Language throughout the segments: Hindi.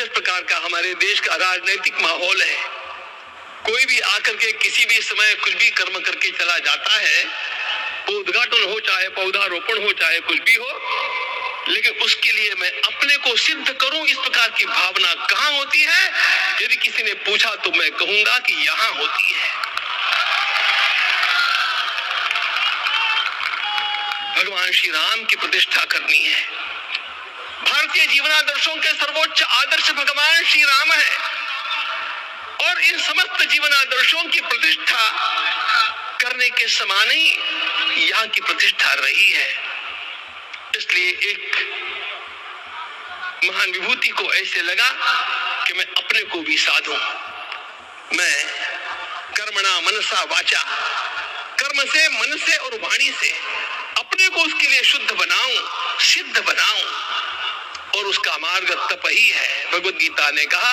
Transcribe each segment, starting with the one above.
जिस प्रकार का हमारे देश का राजनीतिक माहौल है, कोई भी आकर के किसी भी समय कुछ भी कर्म करके चला जाता है, वो उद्घाटन हो चाहे पौधारोपण हो चाहे कुछ भी हो, लेकिन उसके लिए मैं अपने को सिद्ध करूं, इस प्रकार की भावना कहां होती है? यदि किसी ने पूछा तो मैं कहूंगा कि यहां होती है। भगवान श्री राम की प्रतिष्ठा करनी है। भारतीय जीवनादर्शों के सर्वोच्च आदर्श भगवान श्री राम है और इन समस्त जीवनादर्शों की प्रतिष्ठा करने के समान ही यहाँ की प्रतिष्ठा रही है। इसलिए एक महान विभूति को ऐसे लगा कि मैं अपने को भी साधूं। मैं कर्मणा मनसा वाचा, कर्म से, मन से और वाणी से अपने को उसके लिए शुद्ध बनाऊं, सिद्ध बनाऊं, और उसका मार्ग तप ही है। भगवद गीता ने कहा,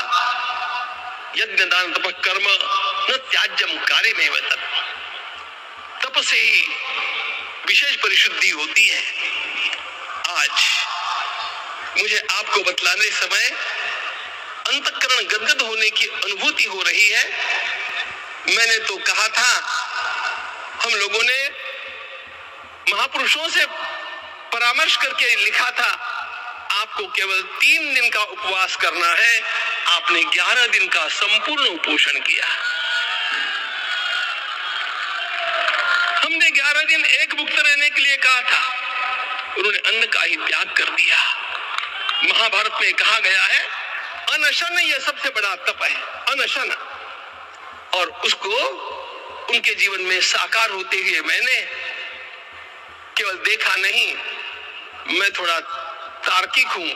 यज्ञ दान तप कर्म न त्याज्यम कार्य में तप। तप से ही विशेष परिशुद्धि होती है। आज मुझे आपको बतलाने समय अंतःकरण गदगद होने की अनुभूति हो रही है। मैंने तो कहा था, हम लोगों ने महापुरुषों से परामर्श करके लिखा था, आपको केवल 3 दिन का उपवास करना है। आपने 11 दिन का संपूर्ण उपोषण किया। हमने 11 दिन एक भुक्त रहने के लिए कहा था, उन्होंने अन्न का ही त्याग कर दिया। महाभारत में कहा गया है, अनशन यह सबसे बड़ा तप है, अनशन। और उसको उनके जीवन में साकार होते हुए मैंने केवल देखा नहीं, मैं थोड़ा तार्किक हूं।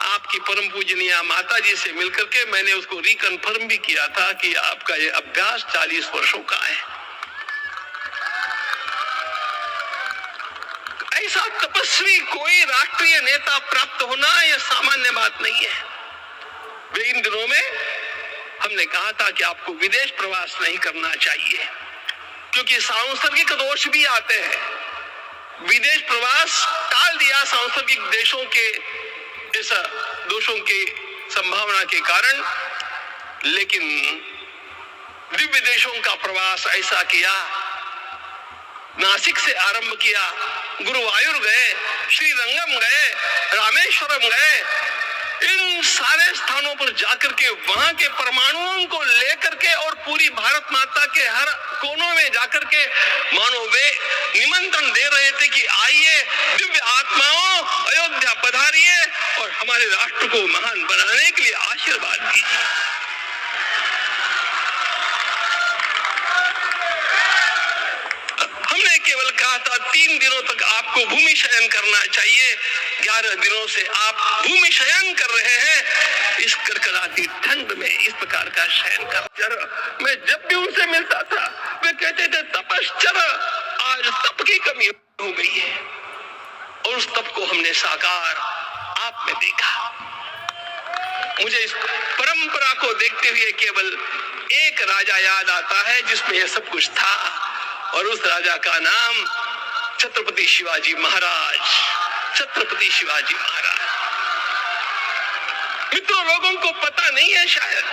आपकी परम पूजनीय माता जी से मिलकर के मैंने उसको रिकन्फर्म भी किया था कि आपका ये अभ्यास 40 वर्षों का है। ऐसा तपस्वी कोई राष्ट्रीय नेता प्राप्त होना यह सामान्य बात नहीं है। वे इन दिनों में हमने कहा था कि आपको विदेश प्रवास नहीं करना चाहिए, क्योंकि सांसर्गिक दोष भी आते हैं। विदेश प्रवास टाल दिया सांसर्गिक देशों के इस दोषों की संभावना के कारण, लेकिन दिव्य देशों का प्रवास ऐसा किया। नासिक से आरंभ किया, गुरुवायूर गए, श्रीरंगम गए, रामेश्वरम गए। इन सारे स्थानों पर जाकर के वहां के परमाणुओं को लेकर के और पूरी भारत माता के हर कोनों में जाकर के मानो वे निमंत्रण दे रहे थे कि आइए दिव्य आत्माओं, अयोध्या पधारिए और हमारे राष्ट्र को महान बनाने के लिए आशीर्वाद दीजिए। हमने केवल कहा था 3 दिनों तक आपको भूमि शयन करना चाहिए। 11 दिनों से आप भूमि शयन कर रहे हैं। इस कड़कड़ाती ठंड में इस प्रकार का शयन कर, मैं जब भी उनसे मिलता था वे कहते थे तपश्चर। आज तप की कमी हो गई है और उस तप को हमने साकार आप में देखा। मुझे इस परंपरा को देखते हुए केवल एक राजा याद आता है जिसमें यह सब कुछ था, और उस राजा का नाम छत्रपति शिवाजी महाराज। छत्रपति शिवाजी महाराज। मित्रों, लोगों को पता नहीं है शायद,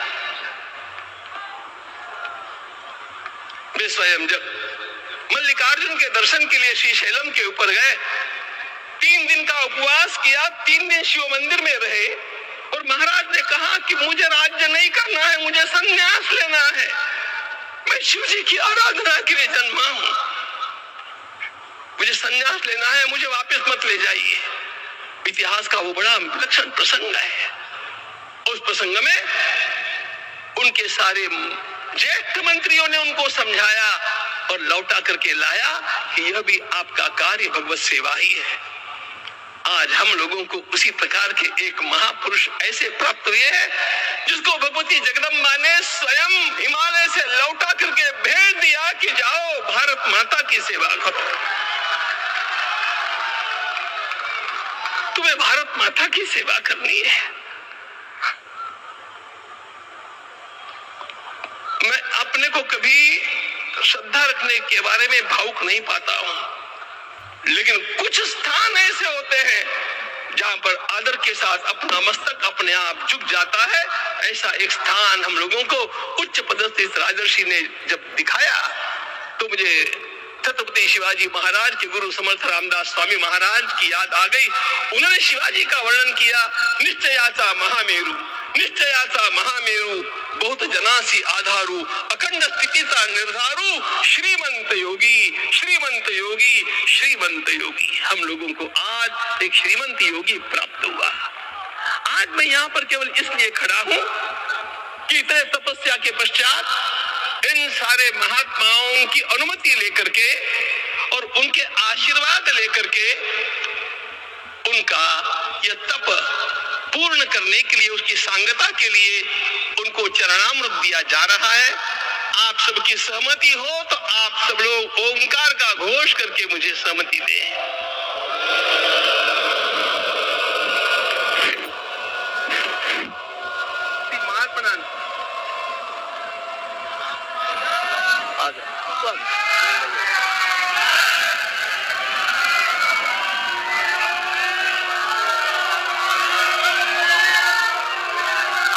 वे स्वयं जब मल्लिकार्जुन के दर्शन के लिए श्रीशैलम के ऊपर गए, 3 दिन का उपवास किया, 3 दिन शिव मंदिर में रहे, और महाराज ने कहा कि मुझे राज्य नहीं करना है, मुझे संन्यास लेना है, मैं शिव जी की आराधना के लिए जन्मा हूं, मुझे संन्यास लेना है, मुझे वापस मत ले जाइए। इतिहास का वो बड़ा विलक्षण प्रसंग है। उस प्रसंग में उनके सारे ज्येष्ठ मंत्रियों ने उनको समझाया और लौटा करके लाया कि यह भी आपका कार्य भगवत सेवा ही है। आज हम लोगों को उसी प्रकार के एक महापुरुष ऐसे प्राप्त हुए हैं जिसको भगवती जगदम्बा ने स्वयं हिमालय से लौटा करके भेज दिया कि जाओ भारत माता की सेवा करो। तुम्हें भारत माता की सेवा करनी है। मैं अपने को कभी श्रद्धा रखने के बारे में भावुक नहीं पाता हूं, लेकिन कुछ स्थान ऐसे होते हैं जहां पर आदर के साथ अपना मस्तक अपने आप झुक जाता है, ऐसा एक स्थान हम लोगों को उच्च पदस्थ इस राजर्षि ने जब दिखाया तो मुझे छत्रपति शिवाजी महाराज के गुरु समर्थ रामदास स्वामी महाराज की याद आ गई। उन्होंने शिवाजी का वर्णन किया, निश्चयाचा महामेरु, निश्चयाचा महामेरु, बहुत जनासी आधारू, अखंड स्थितिचा निर्धारू, श्रीमंत योगी, श्रीमंत योगी, श्रीमंत योगी। हम लोगों को आज एक श्रीमंत योगी प्राप्त हुआ। आज मैं यहाँ पर केवल इसलिए खड़ा हूँ कि इतने तपस्या के पश्चात इन सारे महात्माओं की अनुमति लेकर के और उनके आशीर्वाद लेकर के उनका यह तप पूर्ण करने के लिए, उसकी सांगता के लिए उनको चरणामृत दिया जा रहा है। आप सबकी सहमति हो तो आप सब लोग ओंकार का घोष करके मुझे सहमति दें।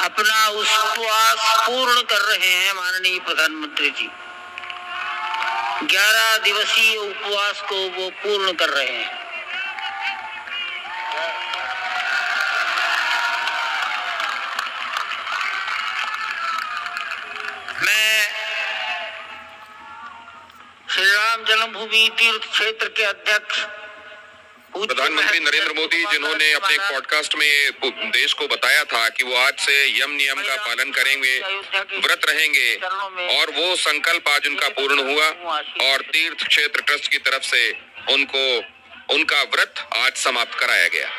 अपना उपवास पूर्ण कर रहे हैं माननीय प्रधानमंत्री जी। 11 दिवसीय उपवास को वो पूर्ण कर रहे हैं। मैं श्री राम जन्मभूमि तीर्थ क्षेत्र के अध्यक्ष प्रधानमंत्री नरेंद्र मोदी, जिन्होंने अपने पॉडकास्ट में देश को बताया था कि वो आज से यम नियम का पालन करेंगे, व्रत रहेंगे, और वो संकल्प आज उनका पूर्ण हुआ और तीर्थ क्षेत्र ट्रस्ट की तरफ से उनको उनका व्रत आज समाप्त कराया गया।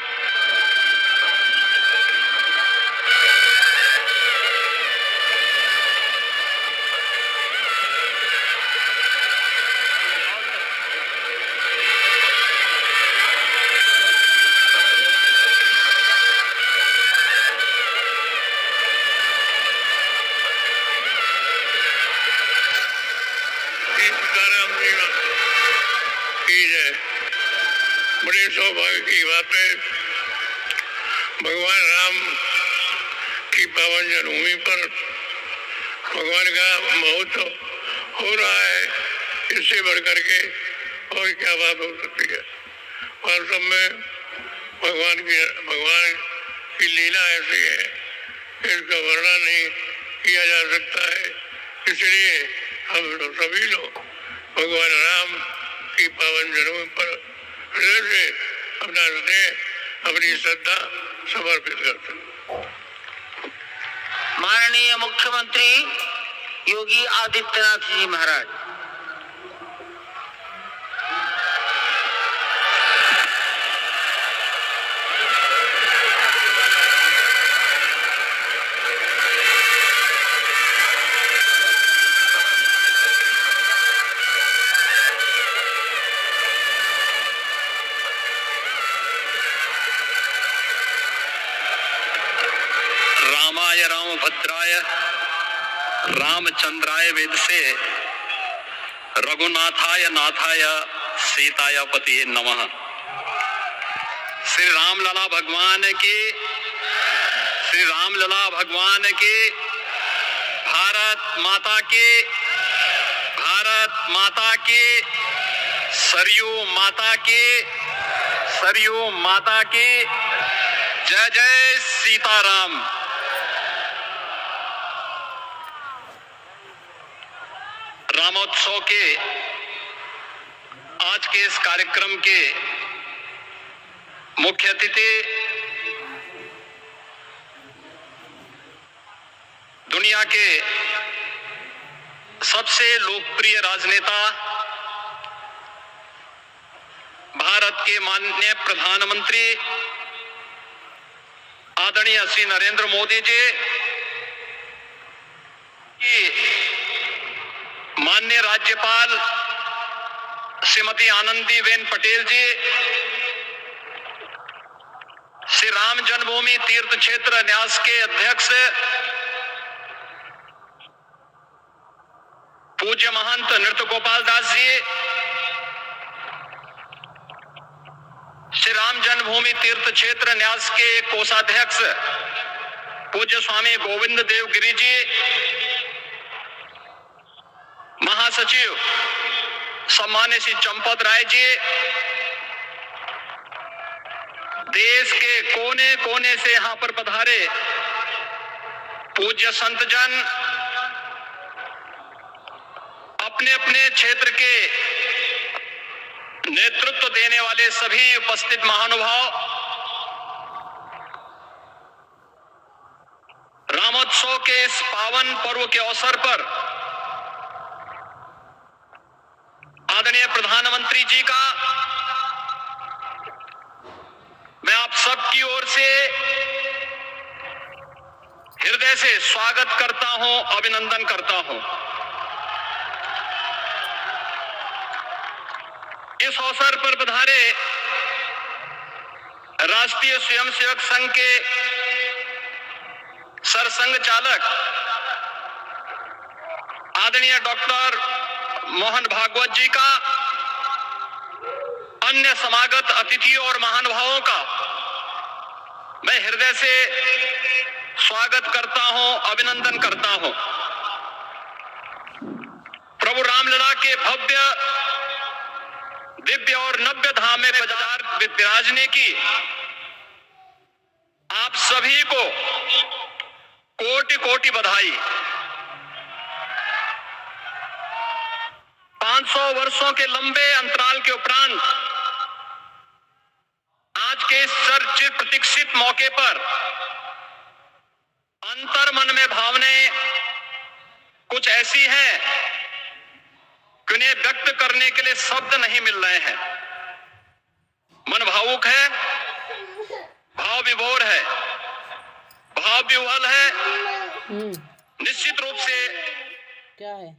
बड़े सौभाग्य की बात है, भगवान राम की पावन जन्मभूमि पर भगवान का महोत्सव हो रहा है। इससे बढ़कर के और क्या बात हो सकती है। वास्तव में भगवान की लीला ऐसी है, इसका वर्णन नहीं किया जा सकता है। इसलिए हम लोग सभी लोग भगवान राम की पावन जन्मभूमि पर हृदय से अपना स्नेह, अपनी श्रद्धा समर्पित करते हैं। माननीय मुख्यमंत्री योगी आदित्यनाथ जी महाराज, रामाय रामभद्राय रामचंद्राय वेदसे रघुनाथाय नाथाय सीताय पतिये नमः। श्री रामलला भगवान की, श्री रामलला भगवान की, भारत माता की, भारत माता की, सरयू माता की, सरयू माता की, जय जय सीताराम। रामोत्सव के आज के इस कार्यक्रम के मुख्य अतिथि दुनिया के सबसे लोकप्रिय राजनेता, भारत के माननीय प्रधानमंत्री आदरणीय श्री नरेंद्र मोदी जी, माननीय राज्यपाल श्रीमती आनंदीबेन पटेल जी, श्री राम जन्मभूमि तीर्थ क्षेत्र न्यास के अध्यक्ष पूज्य महंत नृत्य गोपाल दास जी, श्री राम जन्मभूमि तीर्थ क्षेत्र न्यास के कोषाध्यक्ष पूज्य स्वामी गोविंद देव गिरी जी, महासचिव सम्मान्य श्री चंपत राय जी, देश के कोने कोने से यहां पर पधारे पूज्य संतजन, अपने अपने क्षेत्र के नेतृत्व देने वाले सभी उपस्थित महानुभाव, रामोत्सव के इस पावन पर्व के अवसर पर आदरणीय प्रधानमंत्री जी का मैं आप सबकी ओर से हृदय से स्वागत करता हूं, अभिनंदन करता हूं। इस अवसर पर पधारे राष्ट्रीय स्वयंसेवक संघ के सरसंघ चालक आदरणीय डॉक्टर मोहन भागवत जी का, अन्य समागत अतिथियों और महानुभावों का मैं हृदय से स्वागत करता हूं, अभिनंदन करता हूं। प्रभु रामलला के भव्य, दिव्य और नव्य धाम में विराजने की आप सभी को कोटि कोटि बधाई। 500 वर्षों के लंबे अंतराल के उपरांत आज के इस चर्चित प्रतीक्षित मौके पर अंतर मन में भावनाएं कुछ ऐसी हैं कि उन्हें व्यक्त करने के लिए शब्द नहीं मिल रहे हैं। मन भावुक है, भाव विभोर है, भाव विह्वल है। निश्चित रूप से क्या है